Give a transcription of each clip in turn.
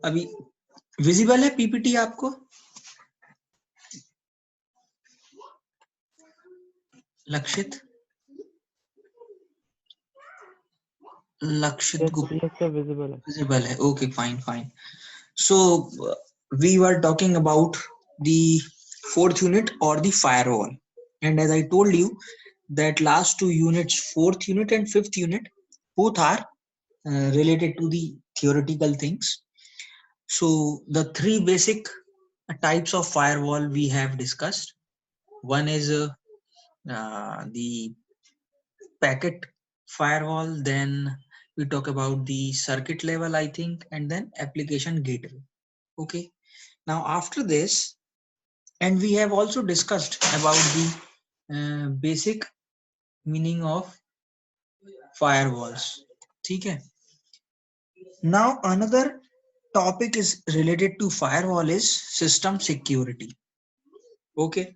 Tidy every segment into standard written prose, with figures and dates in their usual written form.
अभी विजिबल है पीपीटी आपको? लक्षित गुप्ता विजिबल है? Okay, fine fine. So we were talking about the fourth unit or the firewall, and as I told you that last two units, fourth unit and fifth unit, both are related to the theoretical things. So the three basic types of firewall we have discussed. One is the packet firewall, then we talk about the circuit level, I think, and then application gateway. Okay, now after this, and we have also discussed about the basic meaning of firewalls. ठीक है. Now another topic is related to firewall is system security. Okay,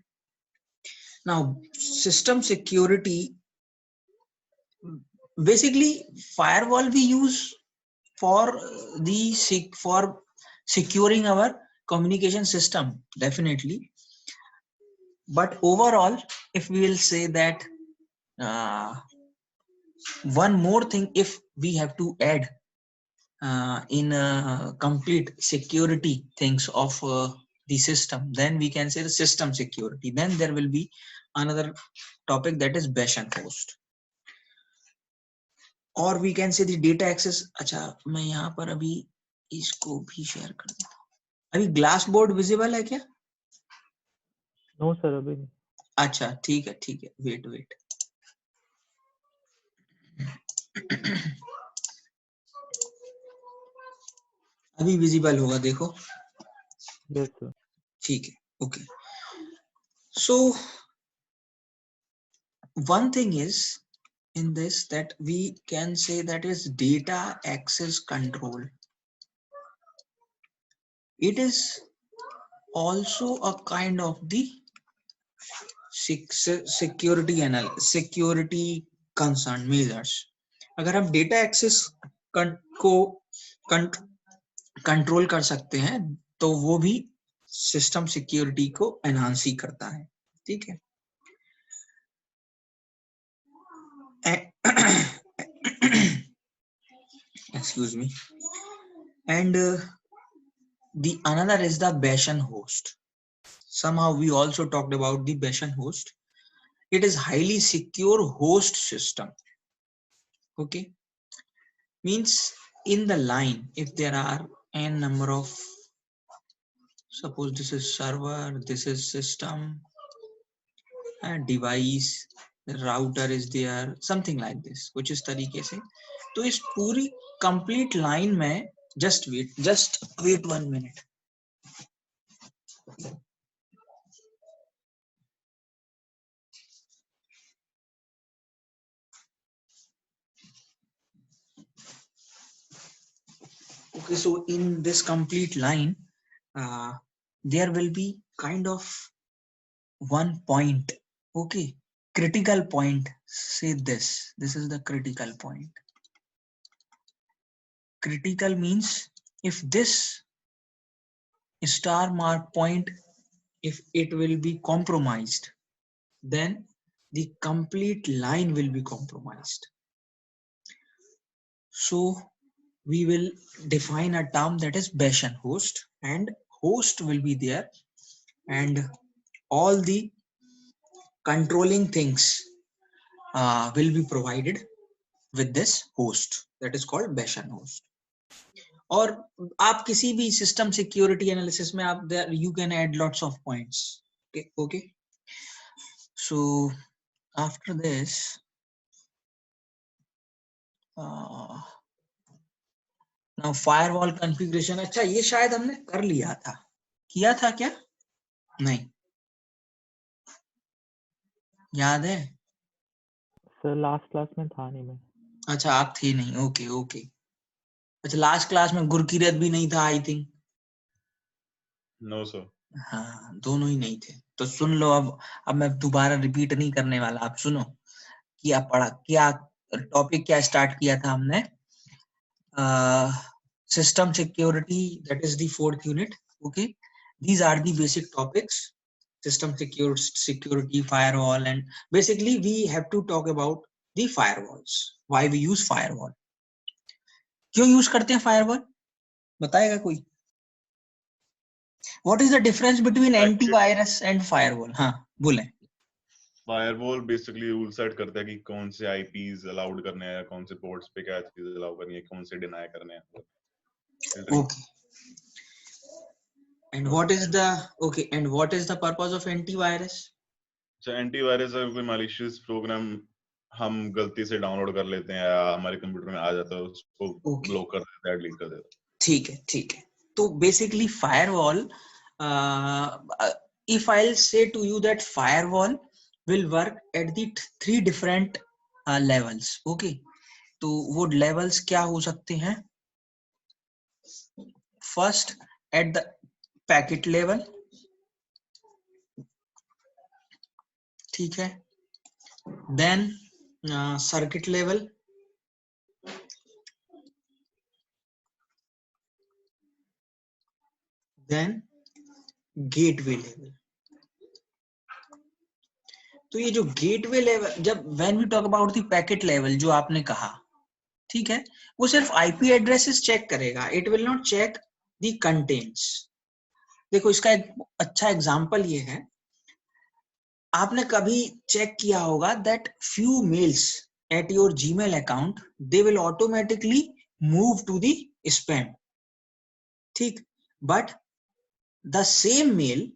now system security, basically firewall we use for for securing our communication system, definitely. But overall, if we will say that one more thing, if we have to add in complete security things of the system, then we can say the system security. Then there will be another topic, that is bash and host, or we can say the data access. अच्छा, मैं यहाँ पर अभी इसको भी share कर देता हूँ. अभी ग्लास बोर्ड विजिबल है क्या? नो सर, अभी नहीं. अच्छा, ठीक है ठीक है, वेट वेट. अभी विजिबल होगा, देखो. Yes sir. ठीक है, okay. So one thing is in this that we can say that is data access control. It is also a kind of the security concern measures. अगर हम data access को control कर सकते हैं तो वो भी सिस्टम सिक्योरिटी को एनहांस ही करता है. ठीक है. Excuse me. And the another is the bash and host. Somehow we also talked about the bash and host. It is highly secure host system. Okay, means in the line, if there are n number of, suppose this is server, this is system, and device, the router is there, something like this, कुछ इस तरीके से. तो इस पूरी complete line में just wait 1 minute. Okay, so in this complete line, there will be kind of one point. Okay, critical point. Say this is the critical point. Critical means if this star mark point, if it will be compromised, then the complete line will be compromised. So we will define a term that is bash and host, and host will be there, and all the controlling things will be provided with this host, that is called bash and host. और आप किसी भी system security analysis में आप you can add lots of points. Okay, so after this now firewall configuration. अच्छा, ये शायद हमने कर लिया था, किया था क्या? नहीं याद है सर, लास्ट क्लास में था नहीं मैं. अच्छा, आप थे नहीं. Okay okay. अच्छा, लास्ट क्लास में गुरकीरत भी नहीं था, आई थिंक. No sir. हाँ, दोनों ही नहीं थे. तो सुन लो, अब मैं दोबारा रिपीट नहीं करने वाला. आप सुनो, क्या पढ़ा, क्या टॉपिक क्या स्टार्ट किया था हमने. system security, that is the fourth unit. Okay, these are the basic topics: system security, firewall, and basically we have to talk about the firewalls. Why we use firewall, क्यों use करते हैं firewall, बताएगा कोई? What is the difference between antivirus and firewall? हाँ बोले. Firewall basically rule set करता है कि कौन से आईपीज अलाउड करने हैं, कौन से पोर्ट्स पे क्या चीज अलाउ करनी है, कौन से डिनाई करने हैं. Okay. And what is the purpose of antivirus? So antivirus अगर कोई मैलिशियस प्रोग्राम हम गलती से डाउनलोड कर लेते हैं या हमारे कंप्यूटर में आ जाता है, उसको ब्लॉक कर देता है, डिलीट कर देता है. ठीक है. तो basically firewall, if I'll say to you that firewall will work at the three different levels. Okay, तो वो levels क्या हो सकते हैं? First at the packet level, ठीक है, then circuit level, then gateway level. तो ये जो गेटवे लेवल, जब when we talk about the packet level जो आपने कहा, ठीक है, वो सिर्फ आईपी एड्रेसेस चेक करेगा, it will not check the contents. देखो इसका एक अच्छा एग्जांपल ये है, आपने कभी चेक किया होगा that few mails at your Gmail account they will automatically move to the spam. ठीक, but the same mail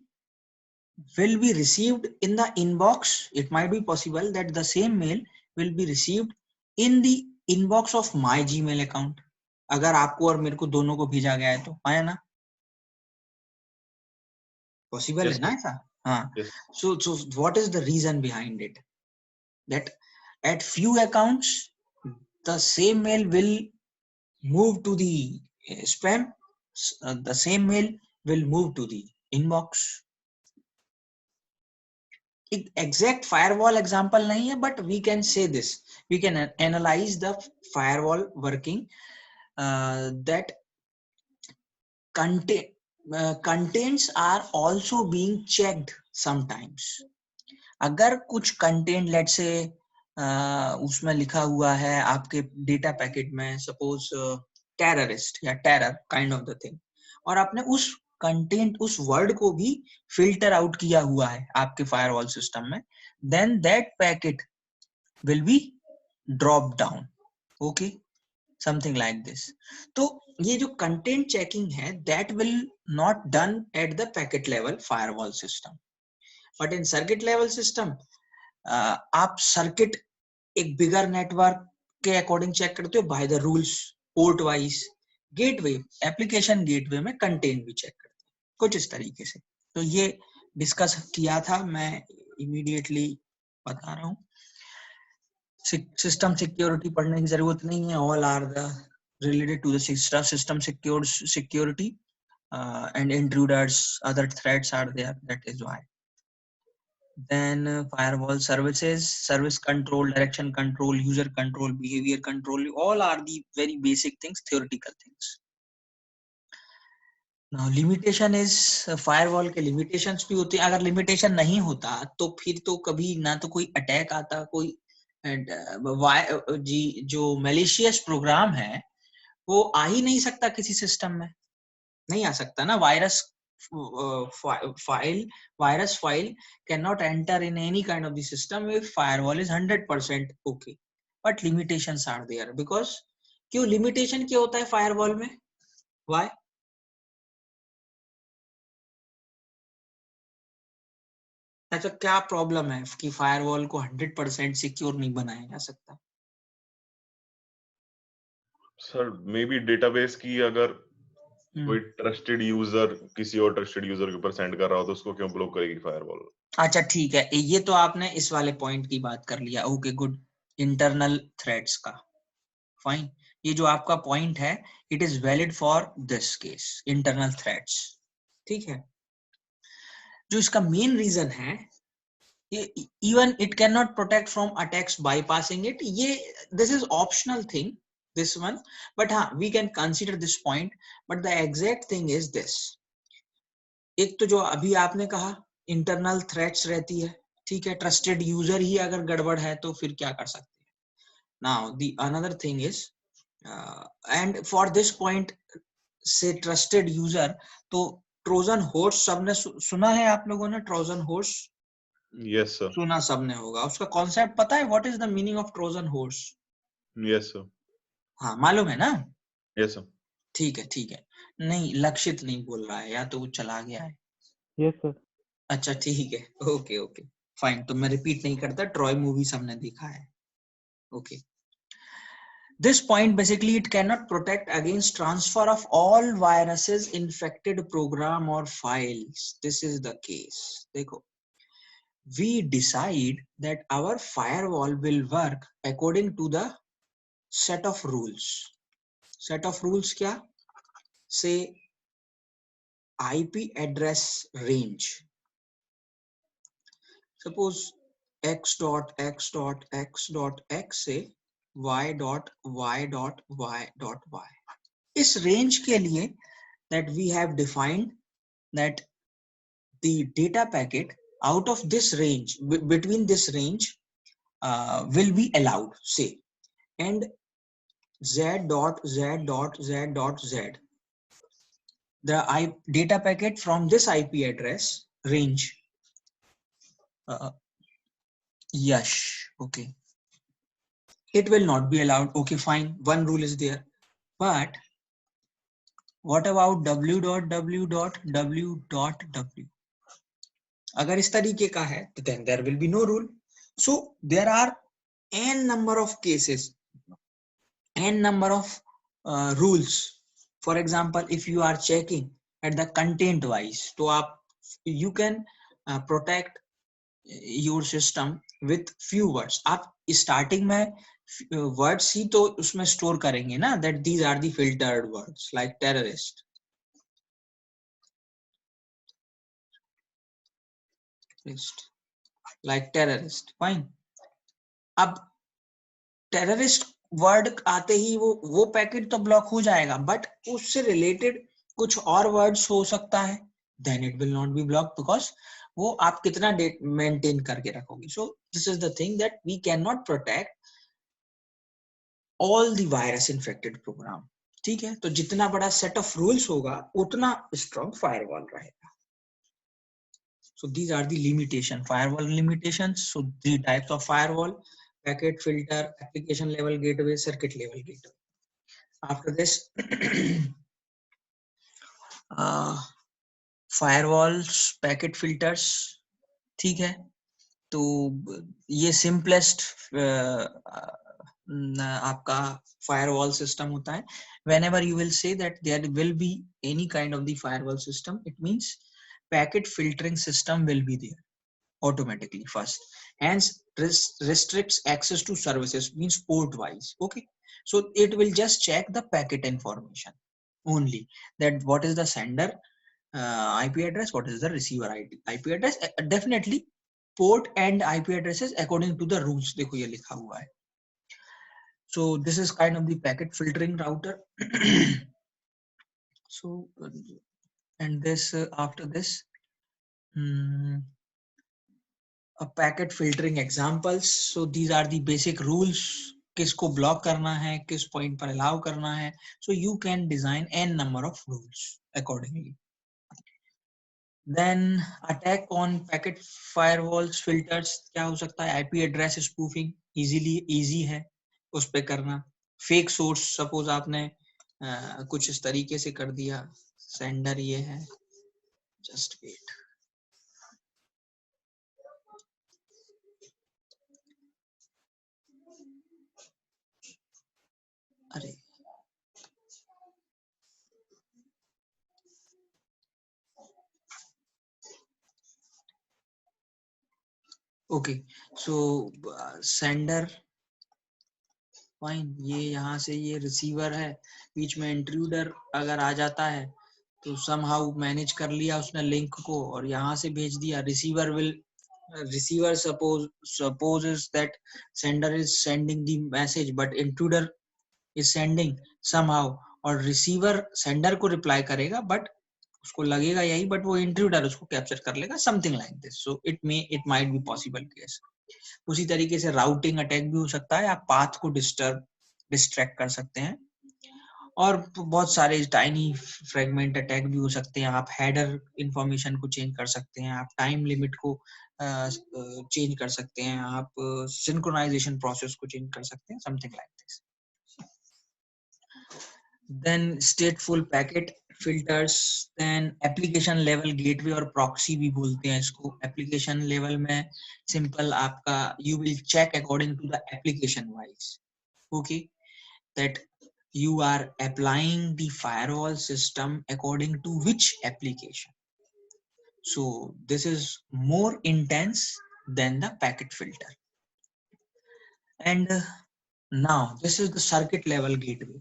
will be received in the inbox. It might be possible that the same mail will be received in the inbox of my Gmail account. अगर आपको और मेरे को दोनों को भेजा गया है तो आया ना, पॉसिबल है ना ऐसा? हाँ. So what is the reason behind it? That at few accounts the same mail will move to the spam, the same mail will move to the inbox. Exact firewall example नहीं है, but we can say this, we can analyze the firewall working, that contents are also being checked sometimes. अगर कुछ content late से उसमें लिखा हुआ है आपके डेटा पैकेट में, सपोज टेररिस्ट या terror kind of the thing, और आपने उस कंटेंट, उस वर्ड को भी फिल्टर आउट किया हुआ है आपके फायरवॉल सिस्टम में, then that packet will be drop down. Okay, something like this. तो ये जो कंटेंट चेकिंग है, that will not done at the packet level firewall system, but in circuit level system आप सर्किट एक bigger network के according check करते हो by the rules, port wise. Gateway, application gateway में कंटेंट भी check करते हैं कुछ इस तरीके से. तो ये डिस्कस किया था, मैं इमीडिएटली बता रहा हूँ. सिस्टम सिक्योरिटी पढ़ने की जरूरत नहीं है, all are the related to the system security and intruders, other threats are there, that is why. Then firewall services, service control, direction control, user control, behavior control, all are the very basic things, theoretical things. Now limitation is, firewall के limitations भी होते हैं. अगर limitation नहीं होता तो फिर तो कभी ना तो कोई अटैक आता, कोई जो malicious प्रोग्राम है वो आ ही नहीं सकता किसी सिस्टम में, नहीं आ सकता ना. virus file cannot enter in any kind of the system if firewall is 100% okay, but limitations are there. because क्यों limitation क्या होता है firewall में? why? ऐसा क्या प्रॉब्लम है कि फायरवॉल को 100% सिक्योर नहीं बनाया जा सकता? सर मे बी डेटाबेस की अगर कोई ट्रस्टेड यूजर किसी और ट्रस्टेड यूजर के ऊपर सेंड कर रहा हो तो उसको क्यों ब्लॉक करेगी फायरवॉल? अच्छा ठीक है, ये तो आपने इस वाले पॉइंट की बात कर लिया. ओके गुड, इंटरनल थ्रेड्स का फाइन. ये जो आपका पॉइंट है, it is valid for this case, internal threads. ठीक है, जो इसका मेन रीजन है, even it can not protect from attacks bypassing it. ये this is optional thing, this one, but we can consider this point, but the exact thing is this. एक तो जो अभी आपने कहा इंटरनल थ्रेट्स रहती है, ठीक है, ट्रस्टेड यूजर ही अगर गड़बड़ है तो फिर क्या कर सकते हैं. Now the another thing is and for this point से ट्रस्टेड यूजर, तो ट्रोजन हॉर्स सबने सुना है आप लोगों ने? Trojan horse yes sir. सुना सबने होगा. उसका कॉन्सेप्ट पता है? What is the meaning of Trojan horse? Yes sir. हाँ मालूम है ना? Yes sir. ठीक है ठीक है. नहीं लक्षित नहीं बोल रहा है, या तो वो चला गया है. Yes sir. अच्छा ठीक है, ओके ओके फाइन. तो मैं रिपीट नहीं करता, ट्रॉय मूवी सबने देखा है. Okay. This point basically it cannot protect against transfer of all viruses, infected program or files. This is the case. देखो, we decide that our firewall will work according to the set of rules. Set of rules क्या? Say IP address range. Suppose x dot x dot x dot x से y dot y dot y dot y. इस range के लिए that we have defined that the data packet out of this range, between this range, will be allowed, say, and z dot z dot z dot z, the data packet from this IP address range, yash, okay, it will not be allowed. Okay fine, one rule is there. But what about w dot w dot w dot w? अगर इस तरीके का है तो then there will be no rule. So there are n number of cases, n number of rules. For example, if you are checking at the content wise, तो आप you can protect your system with few words. आप starting में words ही तो उसमें store करेंगे ना, that these are the filtered words like terrorist, like terrorist, fine. अब terrorist word आते ही वो पैकेट तो ब्लॉक हो जाएगा, बट उससे रिलेटेड कुछ और वर्ड्स हो सकता है, then it will not be block, because वो आप कितना मेंटेन करके रखोगे. So this is the thing that we can not protect all the virus infected program. ठीक है, तो जितना बड़ा सेट ऑफ रूल्स होगा उतना स्ट्रॉन्ग फायरवॉल रहेगा. So these are the limitation, firewall limitations. So 3 types of firewall: packet filter, application level gateway, circuit level gateway. After this, firewalls, packet filters. ठीक है, तो ये simplest आपका firewall system होता है. Whenever you will say that there will be any kind of the firewall system, it means packet filtering system will be there automatically first, hence restricts access to services, means port wise. Okay, so it will just check the packet information only, that what is the sender IP address, what is the receiver IP address. Definitely port and IP addresses according to the rules, देखो ये लिखा हुआ है. So this is kind of the packet filtering router. So and this after this a packet filtering examples. So these are the basic rules, किसको block करना है, किस point पर allow करना है. So you can design n number of rules accordingly. Then attack on packet firewalls filters क्या हो सकता है? IP address spoofing easy है उस पे करना. Fake source, suppose आपने कुछ इस तरीके से कर दिया, sender ये है, just wait. अरे ओके, सो सेंडर फाइन, ये यहाँ से ये रिसीवर है, बीच में इंट्रूडर अगर आ जाता है तो समहाउ मैनेज कर लिया उसने लिंक को और यहाँ से भेज दिया. Receiver supposes that sender is sending the message, but intruder is sending somehow, और receiver sender को reply करेगा, but उसको लगेगा यही, but वो intruder उसको capture कर लेगा, something like this. So it might be possible case. उसी तरीके से routing attack भी हो सकता है, आप path को distract कर सकते हैं, और बहुत सारे टाइनी फ्रेगमेंट अटैक भी हो सकते हैं, आप हेडर इंफॉर्मेशन को चेंज कर सकते हैं, आप टाइम लिमिट को चेंज कर सकते हैं, आप सिंक्रोनाइजेशन प्रोसेस को चेंज कर सकते हैं, something like this. Then stateful packet filters, then application level gateway और प्रॉक्सी भी बोलते हैं इसको. एप्लीकेशन लेवल में सिंपल आपका you will check according to the application wise, okay, that you are applying the firewall system according to which application. So this is more intense than the packet filter. And now this is the circuit level gateway.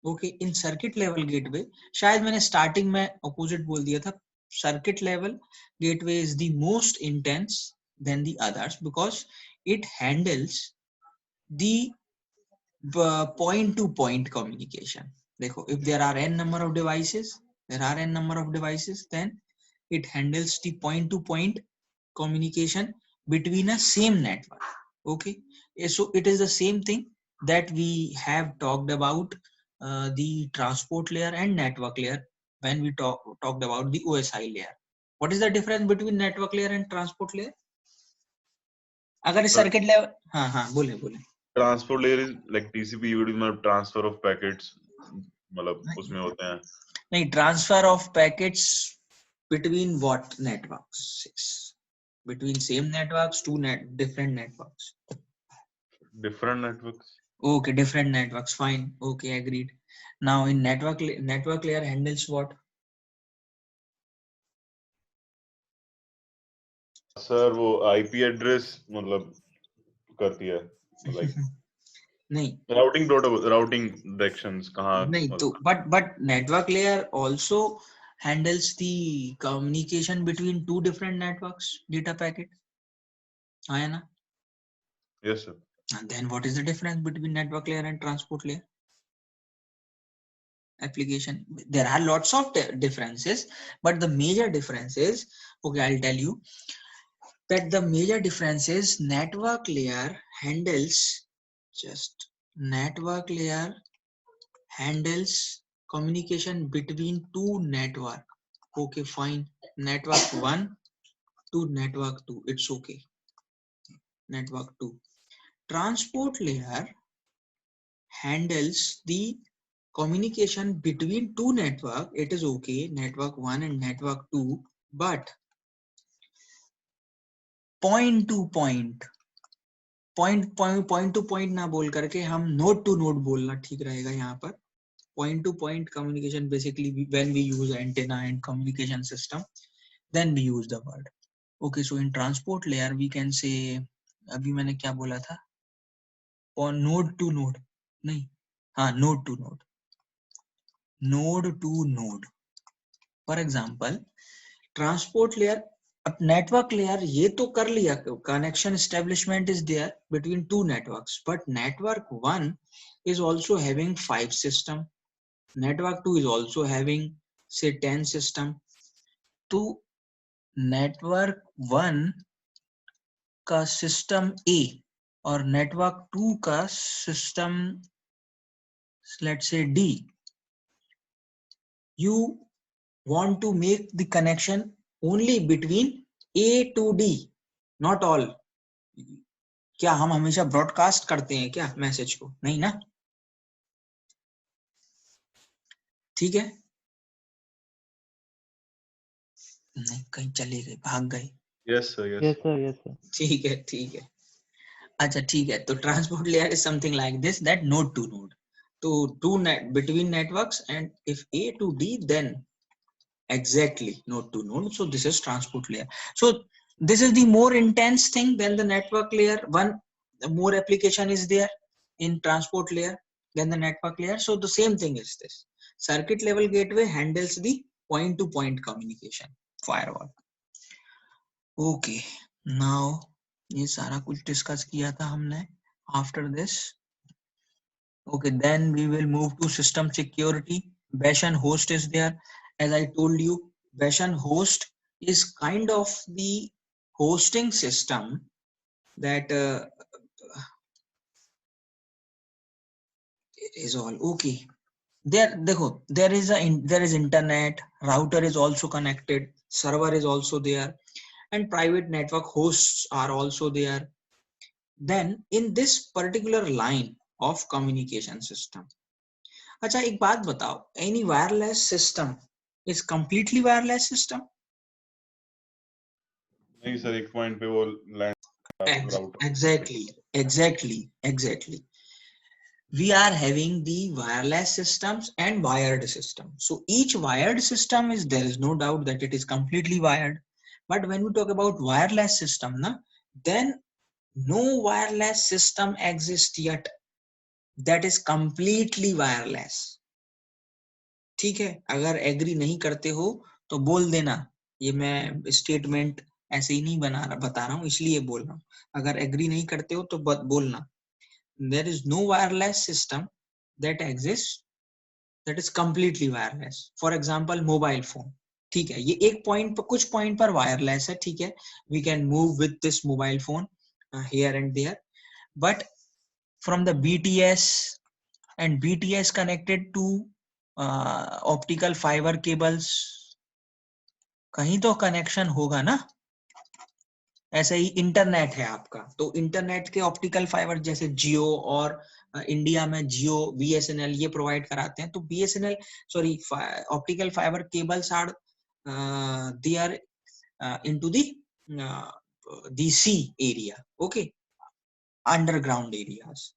Okay, in circuit level gateway, शायद मैंने starting में opposite बोल दिया था. Circuit level gateway is the most intense than the others because it handles the point to point communication. देखो, if there are n number of devices, then it handles the point to point communication between a same network. Okay, so it is the same thing that we have talked about the transport layer and network layer when we talked about the OSI layer. What is the difference between network layer and transport layer? अगर circuit level, हाँ बोले. Transport layer is like TCP UDP में transfer of packets, मतलब उसमें होते हैं. नहीं, transfer of packets between what networks? Between same networks, to different networks. Okay, different networks, fine, okay, agreed. Now in network layer handles what? Sir वो IP address मतलब करती है, लाइक नहीं, राउटिंग प्रोटोकॉल, राउटिंग डायरेक्शंस कहाँ नहीं तो but network layer also handles the communication between two different networks, data packet. है ना? Yes sir. And then what is the difference between network layer and transport layer? Application, there are lots of differences, but the major difference is, okay, I'll tell you that the major difference is network layer handles communication between two network. Okay, fine, network 1 to network 2, it's okay, network 2. Transport layer handles the communication between two network, it is okay, network 1 and network 2, but point to point ना बोल करके हम node to node बोलना ठीक रहेगा यहाँ पर. Point to point communication basically when we use antenna and communication system, then we use the word. Okay, so in transport layer we can say, अभी मैंने क्या बोला था, node to node, नहीं, हाँ, node to node. For example, transport layer, अब network layer ये तो कर लिया, connection establishment is there between two networks, but network 1 is also having 5 system, network 2 is also having say 10 system. तो network 1 का system A और network 2 का system let's say D, you want to make the connection only between A to D, not all. क्या हम हमेशा broadcast करते हैं क्या मैसेज को? नहीं ना, ठीक है, नहीं, कहीं चले गए, भाग गए. Yes sir. ठीक है. अच्छा ठीक है, तो transport layer is something like this, that node to node, तो to between networks, and if A to D, then exactly node to node, so this is transport layer. So this is the more intense thing than the network layer. One more application is there in transport layer than the network layer. So the same thing is this. Circuit level gateway handles the point to point communication, firewall. Okay, now ये सारा कुछ discuss किया था हमने. After this Okay, then we will move to system security. Bash and host is there. As I told you, bash and host is kind of the hosting system that it is all okay. There is internet, router is also connected, server is also there, and private network hosts are also there. Then in this particular line of communication system, अच्छा एक बात बताओ, any wireless system is completely wireless system? नहीं sir, एक point पे वो Exactly. We are having the wireless systems and wired systems. So each wired system there is no doubt that it is completely wired. But when we talk about wireless system, then no wireless system exists yet that is completely wireless. ठीक है, अगर agree नहीं करते हो तो बोल देना, ये मैं स्टेटमेंट ऐसे ही नहीं बता रहा हूँ, इसलिए बोल रहा हूँ. अगर एग्री नहीं करते हो तो बोलना. There is no wireless system that exists that is completely wireless. For example, mobile phone. ठीक है, ये एक पॉइंट पर, कुछ पॉइंट पर वायरलेस है, ठीक है, we can move with this mobile phone here and there, but from the BTS and BTS connected to optical fiber cables, कहीं तो कनेक्शन होगा ना. ऐसे ही इंटरनेट है आपका, तो इंटरनेट के ऑप्टिकल फाइबर जैसे जियो और इंडिया में जियो BSNL ये प्रोवाइड कराते हैं, तो BSNL sorry optical fibre cables are they are into the sea area, okay, underground areas.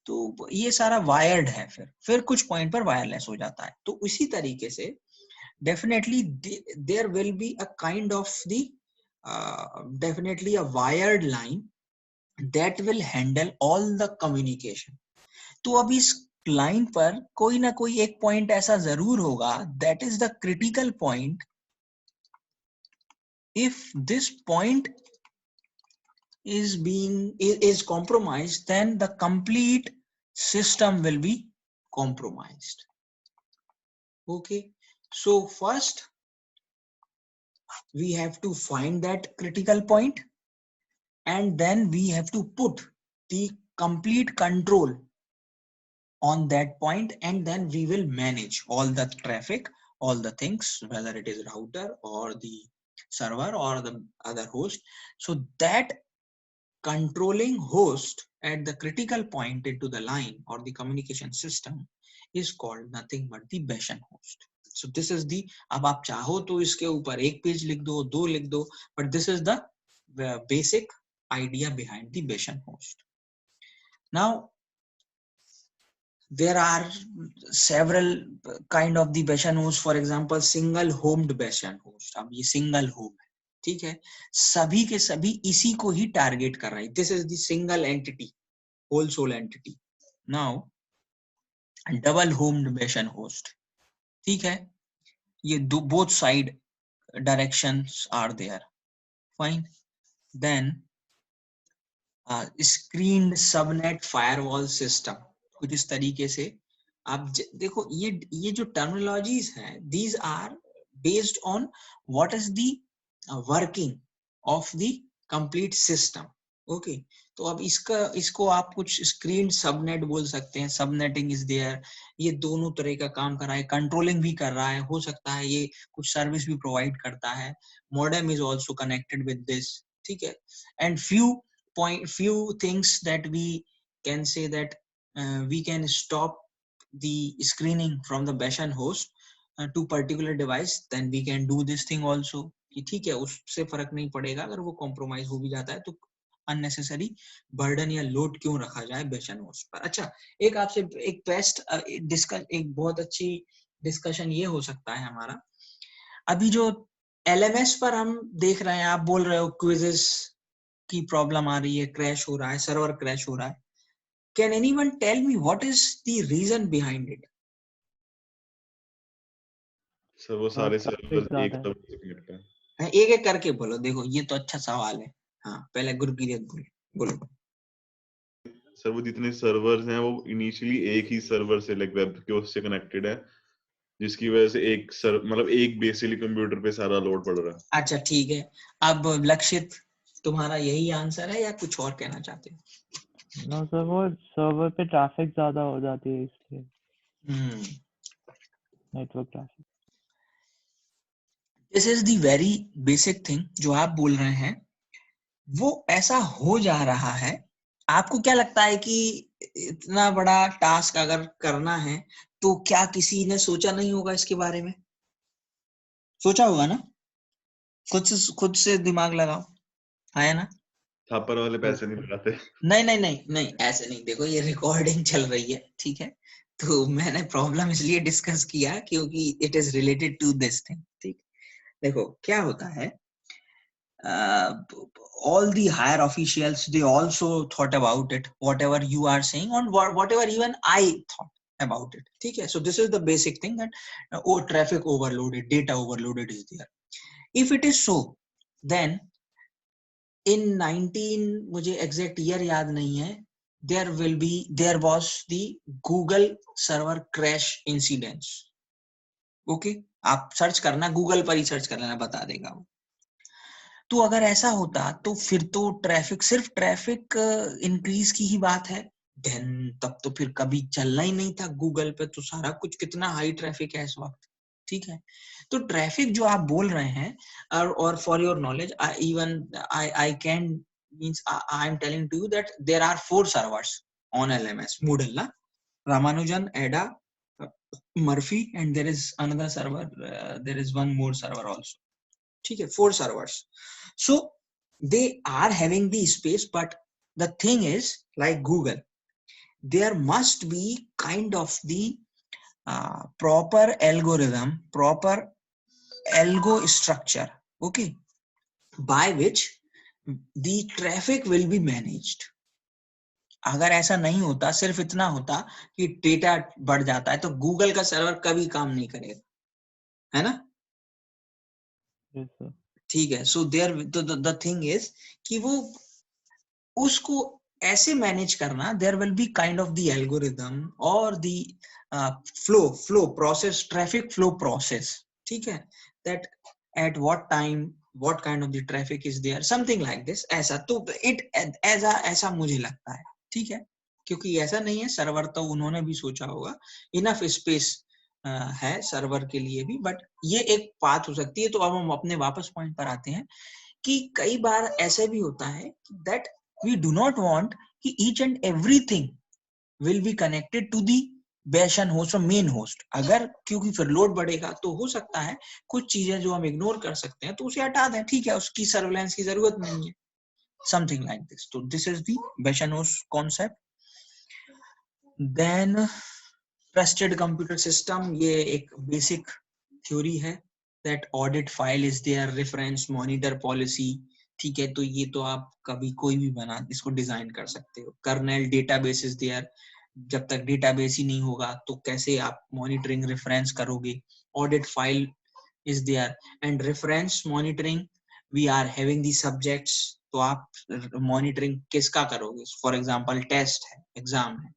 तो ये सारा वायर्ड है. फिर कुछ पॉइंट पर वायरलेस हो जाता है. तो इसी तरीके से definitely there will be a kind of the definitely a wired line that will handle all the communication. तो अब इस लाइन पर कोई ना कोई एक पॉइंट ऐसा जरूर होगा, that is the critical point. If this point is compromised, then the complete system will be compromised. Okay, so first we have to find that critical point, and then we have to put the complete control on that point, and then we will manage all the traffic, all the things, whether it is router or the server or the other host. So that controlling host at the critical point into the line or the communication system is called nothing but the Bashan host. So this is the, अब आप चाहो तो इसके ऊपर एक page लिख दो, दो लिख दो, but this is the basic idea behind the Bashan host. Now there are several kind of the Bashan host. For example, single homed Bashan host. अब ये single home है, ठीक है, सभी के सभी इसी को ही टारगेट कर रहे हैं. This is the single entity, whole soul entity. Now double homed Bashan host, ठीक है, ये both side directions are there, fine. Then screened subnet firewall system, कुछ इस तरीके से. आप देखो ये जो टर्मिनोलॉजीज हैं, these are based on what is the working of the complete system. Okay, तो अब इसको आप कुछ स्क्रीन सबनेट बोल सकते हैं. सबनेटिंग इज देयर, ये दोनों तरह का काम कर रहा है, कंट्रोलिंग भी कर रहा है, हो सकता है ये कुछ सर्विस भी प्रोवाइड करता है. Modem is also connected with this, ठीक है. And few things that we can say that we can stop the screening from the Bashan host to particular device, then we can do this thing also, कि ठीक है, उससे फर्क नहीं पड़ेगा अगर वो कॉम्प्रोमाइज हो भी जाता है, तो अननेसेसरी बर्डन या लोड क्यों रखा जाए बेशन होस्ट पर. अच्छा, एक आपसे एक बेस्ट एक बहुत अच्छी डिस्कशन ये हो सकता है हमारा, अभी जो LMS पर हम देख रहे हैं, आप बोल रहे हो क्विजेस की प्रॉब्लम आ रही है, क्रैश हो रहा है, सर्वर क्रैश हो रहा है. Can anyone tell me what is the reason behind it? Sir वो सारे सर्वर एक सर्वर से कनेक्ट है. एक एक करके बोलो. देखो ये तो अच्छा सवाल है. हाँ, पहले गुरकीरत बोलो. सर वो जितने सर्वर्स हैं वो इनिशियली एक ही सर्वर से लाइक वेब के उससे कनेक्टेड है, जिसकी वजह से एक मतलब एक बेसिकली कंप्यूटर पे सारा लोड पड़ रहा है। अच्छा ठीक है, अब लक्षित तुम्हारा यही आंसर है या कुछ और कहना चाहते हो? नो सर, वो सर्वर पे ट्रैफिक ज्यादा हो जाती है इसलिए, network traffic. This is the very basic thing जो आप बोल रहे हैं, वो ऐसा हो जा रहा है। आपको क्या लगता है कि इतना बड़ा टास्क अगर करना है तो क्या किसी ने सोचा नहीं होगा इसके बारे में? सोचा होगा ना, खुद से दिमाग लगाओ, है ना? थापर वाले पैसे नहीं लगाते। नहीं नहीं नहीं नहीं, ऐसे नहीं। देखो ये रिकॉर्डिंग चल रही है, ठीक है, तो मैंने प्रॉब्लम इसलिए डिस्कस किया क्योंकि it is related to this thing. ठीक, देखो क्या होता है, all the higher officials, they also thought about it, whatever you are saying and whatever even I thought about it. ठीक है, so this is the basic thing that traffic overloaded, data overloaded is there. If it is so, then in 19, मुझे exact year याद नहीं है, there was the Google server crash incidents. Okay, आप search करना, Google पर ही search कर लेना, बता देगा वो। तो अगर ऐसा होता तो फिर तो ट्रैफिक, सिर्फ ट्रैफिक इंक्रीज की ही बात है, देन तब तो फिर कभी चलना ही नहीं था गूगल पे, तो सारा कुछ कितना हाई ट्रैफिक है इस वक्त। ठीक है, तो ट्रैफिक जो आप बोल रहे हैं, और for your knowledge, I can means I am telling to you that there are 4 servers on LMS Moodle ना, Ramanujan, Ada, Murphy, and there is another server, there is one more server also. ठीक है, 4 servers. So they are having the space, but the thing is, like Google, there must be kind of the proper algorithm, proper algo structure, okay, by which the traffic will be managed. अगर ऐसा नहीं होता, सिर्फ इतना होता कि data बढ़ जाता है, तो गूगल का सर्वर कभी काम नहीं करेगा, है ना? Yes sir. ठीक है, so there the thing is कि वो उसको ऐसे मैनेज करना, there will be kind of the algorithm और the flow process, traffic flow process, ठीक है, that at what time what kind of the traffic is there, something like this. ऐसा तो इट ऐसा मुझे लगता है, ठीक है, क्योंकि ऐसा नहीं है, सर्वर तो उन्होंने भी सोचा होगा, इनफ स्पेस है सर्वर के लिए भी, बट ये एक बात हो सकती है। तो अब हम अपने वापस पॉइंट पर आते हैं कि कई बार ऐसे भी होता है that we do not want कि each and everything will be connected to the bashan host और main host। अगर क्योंकि फिर लोड बढ़ेगा तो हो सकता है कुछ चीजें जो हम इग्नोर कर सकते हैं तो उसे हटा दें, ठीक है, उसकी सर्वेलेंस की जरूरत नहीं है, something like this। तो this is the bashan host concept। then trusted computer system, ये एक बेसिक थ्योरी है, that audit file is their reference monitor policy। ठीक है, तो ये तो आप कभी कोई भी बना इसको डिजाइन कर सकते हो। कर्नेल डेटाबेस इज देयर, जब तक डेटाबेस ही नहीं होगा तो कैसे आप मॉनिटरिंग रेफरेंस करोगे। Audit file is there, and reference monitoring, we are having the subjects, तो आप मॉनिटरिंग किसका करोगे? फॉर एग्जांपल टेस्ट है, एग्जाम है,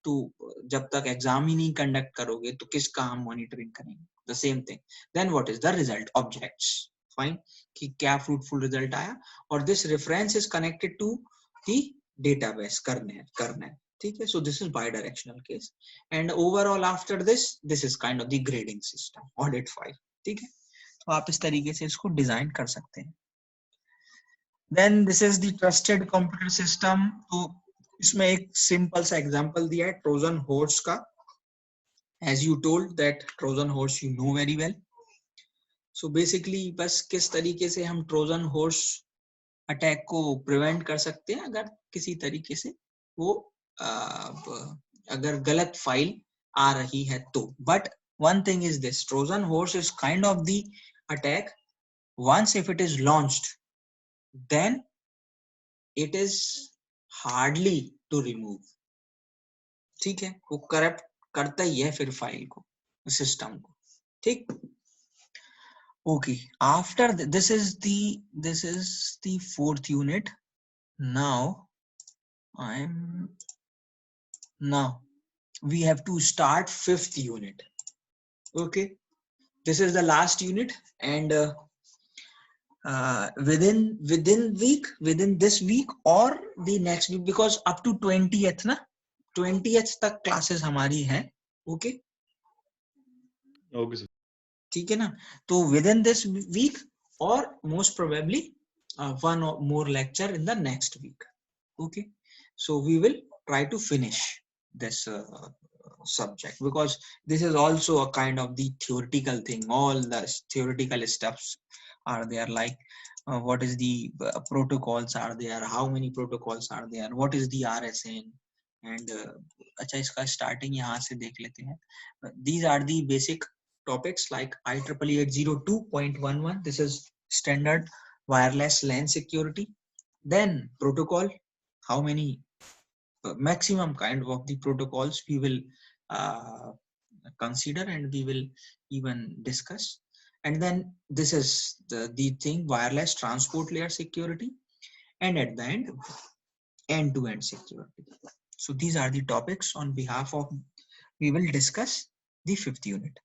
तो जब तक एग्जाम ही नहीं कंडक्ट करोगे तो किसका हम मॉनिटरिंग करेंगे? The same thing. Then what is the result? Objects, fine, कि क्या फ्रूटफुल रिजल्ट आया, और this reference is connected to the database kernel, ठीक है। So this is bidirectional case, and overall after this is kind of the grading system, audit file, ठीक है। तो आप इस तरीके से इसको डिजाइन कर सकते हैं। Then this is the trusted computer system. तो इसमें एक सिंपल सा एग्जांपल दिया है ट्रोजन हॉर्स का, as you told that Trojan horse you know very well। so basically बस किस तरीके से हम ट्रोजन हॉर्स अटैक को प्रिवेंट कर सकते हैं अगर किसी तरीके से वो अगर गलत फाइल आ रही है तो। But one thing is this, Trojan horse is kind of the attack, once if it is launched then it is hardly to remove, ठीक है, वो करप्ट करता ही है फिर फाइल को, सिस्टम को, ठीक। Okay, after this is the fourth unit. Now I am now we have to start 5th unit. Okay, this is the last unit, and within this week or the next week, because up to 20th ना 20th तक classes हमारी हैं. Okay, Okay sir. ठीक है ना. तो within this week or most probably one or more lecture in the next week. Okay, so we will try to finish this subject, because this is also a kind of the theoretical thing. All the theoretical stuffs are there, like what is the protocols are there, how many protocols are there, what is the RSN, and अच्छा इसका starting यहाँ से देख लेते हैं. These are the basic topics like IEEE 802.11. This is standard wireless LAN security. Then protocol, how many maximum kind of the protocols we will consider and we will even discuss. And then this is the thing, wireless transport layer security, and at the end, end-to-end security. So these are the topics on behalf of we will discuss the 5th unit.